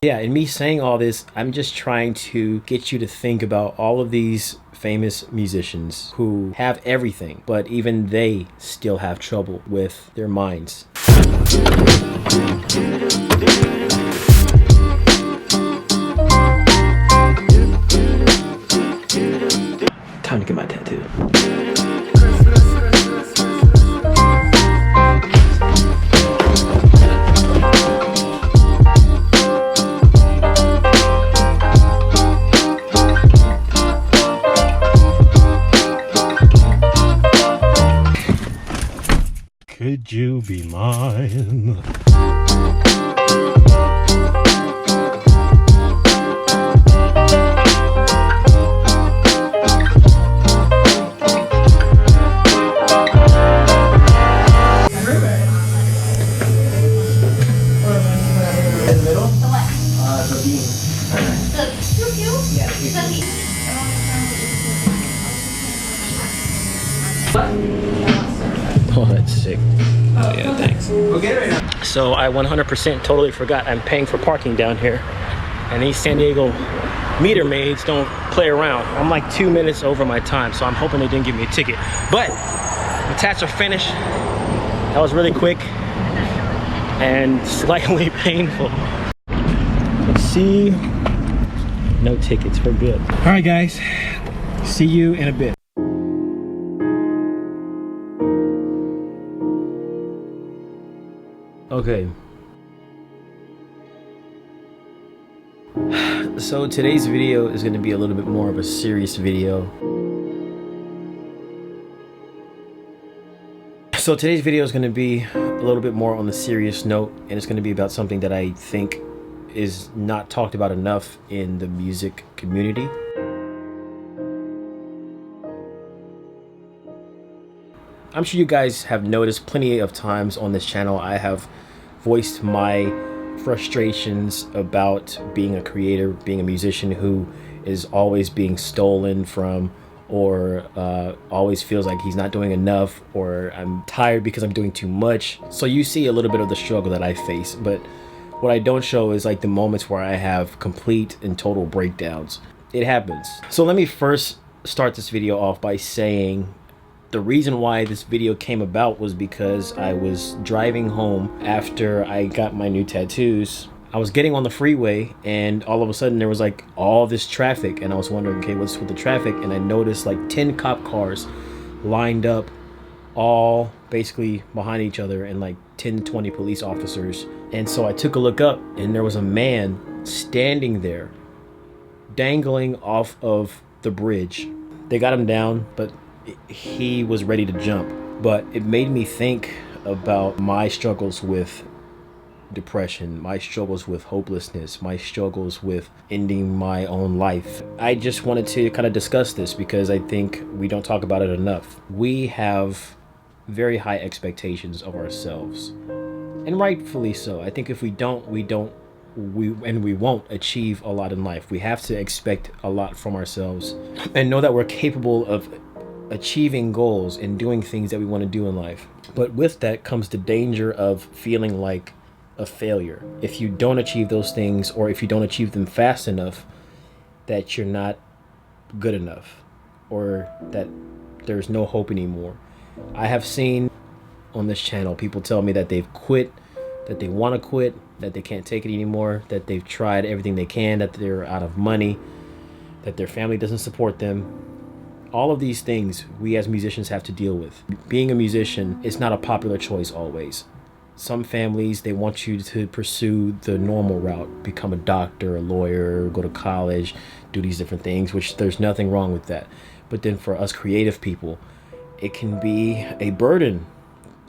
Yeah, and me saying all this, I'm just trying to get you to think about all of these famous musicians who have everything, but even they still have trouble with their minds. Time to get my tattoo. Could you be mine? Oh, that's sick. Oh yeah, thanks. Okay, right now. So I 100% totally forgot I'm paying for parking down here, and these San Diego meter maids don't play around. I'm like 2 minutes over my time, so I'm hoping they didn't give me a ticket. But the tats are finished. That was really quick and slightly painful. Let's see. No tickets, we're good. All right, guys. See you in a bit. Okay, so today's video is going to be a little bit more of a serious video. So today's video is going to be a little bit more on the serious note, and it's going to be about something that I think is not talked about enough in the music community. I'm sure you guys have noticed plenty of times on this channel I have voiced my frustrations about being a creator, being a musician who is always being stolen from, or always feels like he's not doing enough, or I'm tired because I'm doing too much. So you see a little bit of the struggle that I face, but what I don't show is like the moments where I have complete and total breakdowns. It happens. So let me first start this video off by saying the reason why this video came about was because I was driving home after I got my new tattoos. I was getting on the freeway, and all of a sudden there was like all this traffic, and I was wondering, okay, what's with the traffic? And I noticed like 10 cop cars lined up, all basically behind each other, and like 10-20 police officers. And so I took a look up, and there was a man standing there dangling off of the bridge. They got him down, but he was ready to jump. But it made me think about my struggles with depression, my struggles with hopelessness, my struggles with ending my own life. I just wanted to kind of discuss this because I think we don't talk about it enough. We have very high expectations of ourselves, and rightfully so. I think if we don't, we won't achieve a lot in life. We have to expect a lot from ourselves and know that we're capable of achieving goals and doing things that we want to do in life. But with that comes the danger of feeling like a failure if you don't achieve those things, or if you don't achieve them fast enough, that you're not good enough, or that there's no hope anymore. I have seen on this channel people tell me that they've quit, that they want to quit, that they can't take it anymore, that they've tried everything they can, that they're out of money, that their family doesn't support them. All of these things we as musicians have to deal with. Being a musician is not a popular choice always. Some families, they want you to pursue the normal route, become a doctor, a lawyer, go to college, do these different things, which there's nothing wrong with that. But then for us creative people, it can be a burden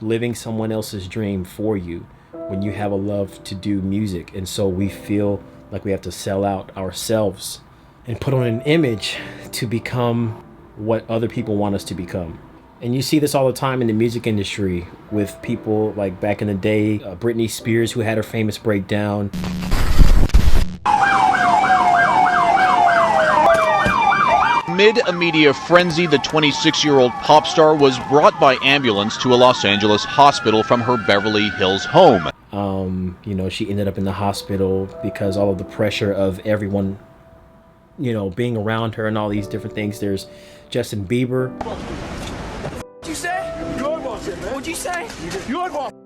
living someone else's dream for you when you have a love to do music. And so we feel like we have to sell out ourselves and put on an image to become what other people want us to become. And you see this all the time in the music industry with people like back in the day, Britney Spears, who had her famous breakdown. Amid a media frenzy, the 26-year-old pop star was brought by ambulance to a Los Angeles hospital from her Beverly Hills home. You know, she ended up in the hospital because all of the pressure of everyone, you know, being around her and all these different things. There's Justin Bieber. What'd you say? You're watching, man. What'd you say? You're watching.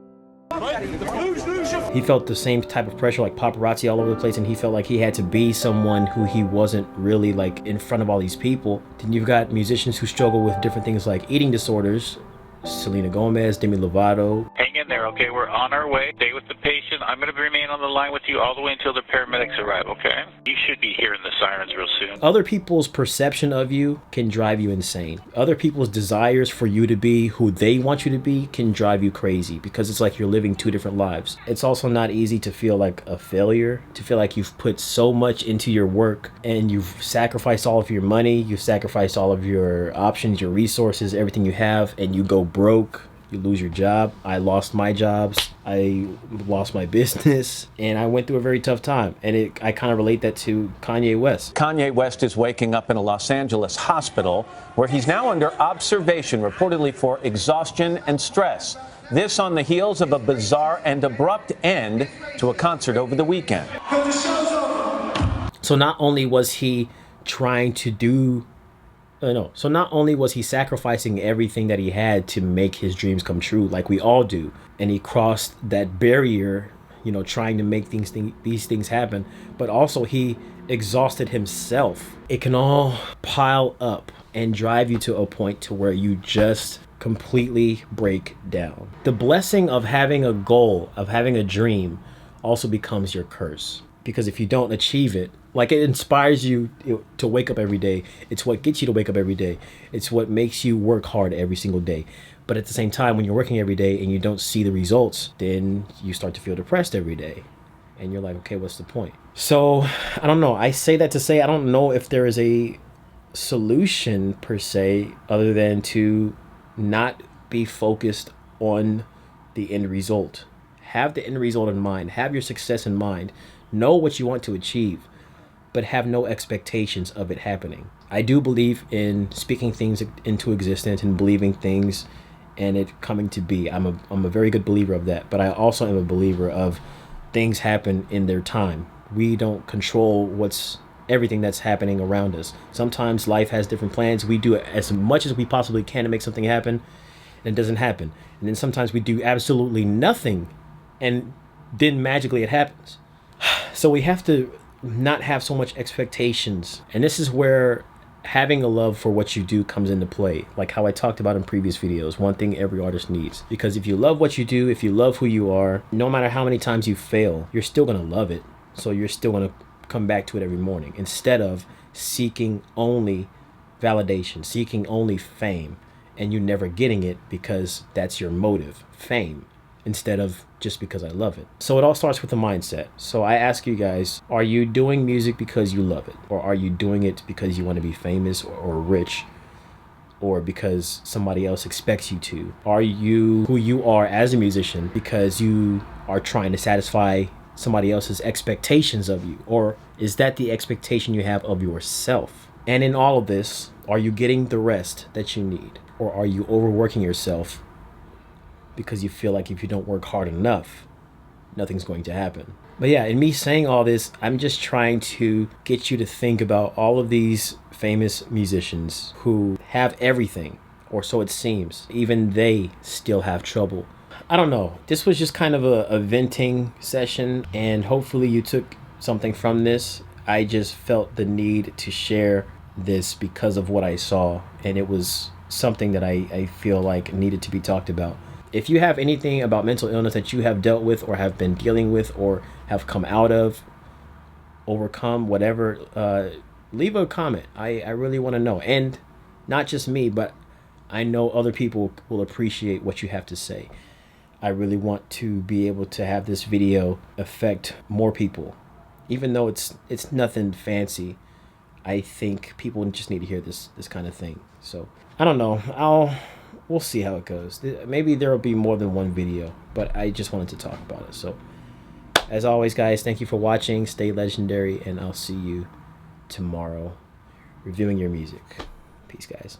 He felt the same type of pressure, like paparazzi all over the place, and he felt like he had to be someone who he wasn't really, like, in front of all these people. Then you've got musicians who struggle with different things like eating disorders. Selena Gomez, Demi Lovato. Hang in there, okay? We're on our way. Stay with the patient. I'm going to remain on the line with you all the way until the paramedics arrive, okay? You should be hearing the sirens real soon. Other people's perception of you can drive you insane. Other people's desires for you to be who they want you to be can drive you crazy, because it's like you're living two different lives. It's also not easy to feel like a failure, to feel like you've put so much into your work and you've sacrificed all of your money, you've sacrificed all of your options, your resources, everything you have, and you go broke. You lose your job. I lost my jobs. I lost my business, and I went through a very tough time. And I kind of relate that to Kanye West. Kanye West is waking up in a Los Angeles hospital where he's now under observation, reportedly for exhaustion and stress. This on the heels of a bizarre and abrupt end to a concert over the weekend. So not only was he trying to do So not only was he sacrificing everything that he had to make his dreams come true, like we all do, and he crossed that barrier, you know, trying to make these things happen, but also he exhausted himself. It can all pile up and drive you to a point to where you just completely break down. The blessing of having a goal, of having a dream, also becomes your curse. Because if you don't achieve it, like, it inspires you to wake up every day. It's what gets you to wake up every day. It's what makes you work hard every single day. But at the same time, when you're working every day and you don't see the results, then you start to feel depressed every day. And you're like, okay, what's the point? So, I don't know. I say that to say I don't know if there is a solution per se, other than to not be focused on the end result. Have the end result in mind. Have your success in mind. Know what you want to achieve, but have no expectations of it happening. I do believe in speaking things into existence and believing things and it coming to be. I'm a very good believer of that, but I also am a believer of things happen in their time. We don't control everything that's happening around us. Sometimes life has different plans. We do as much as we possibly can to make something happen, and it doesn't happen. And then sometimes we do absolutely nothing, and then magically it happens. So we have to not have so much expectations. And this is where having a love for what you do comes into play. Like how I talked about in previous videos, one thing every artist needs. Because if you love what you do, if you love who you are, no matter how many times you fail, you're still going to love it. So you're still going to come back to it every morning, instead of seeking only validation, seeking only fame, and you never getting it because that's your motive, fame, instead of just because I love it. So it all starts with the mindset. So I ask you guys, are you doing music because you love it? Or are you doing it because you want to be famous or rich? Or because somebody else expects you to? Are you who you are as a musician because you are trying to satisfy somebody else's expectations of you? Or is that the expectation you have of yourself? And in all of this, are you getting the rest that you need? Or are you overworking yourself because you feel like if you don't work hard enough, nothing's going to happen? But yeah, in me saying all this, I'm just trying to get you to think about all of these famous musicians who have everything, or so it seems. Even they still have trouble. I don't know. This was just kind of a venting session, and hopefully you took something from this. I just felt the need to share this because of what I saw, and it was something that I feel like needed to be talked about. If you have anything about mental illness that you have dealt with or have been dealing with or have come out of, overcome, whatever, leave a comment. I really want to know. And not just me, but I know other people will appreciate what you have to say. I really want to be able to have this video affect more people. Even though it's nothing fancy, I think people just need to hear this kind of thing. So, I don't know. We'll see how it goes. Maybe there will be more than one video, but I just wanted to talk about it. So, as always, guys, thank you for watching. Stay legendary, and I'll see you tomorrow reviewing your music. Peace, guys.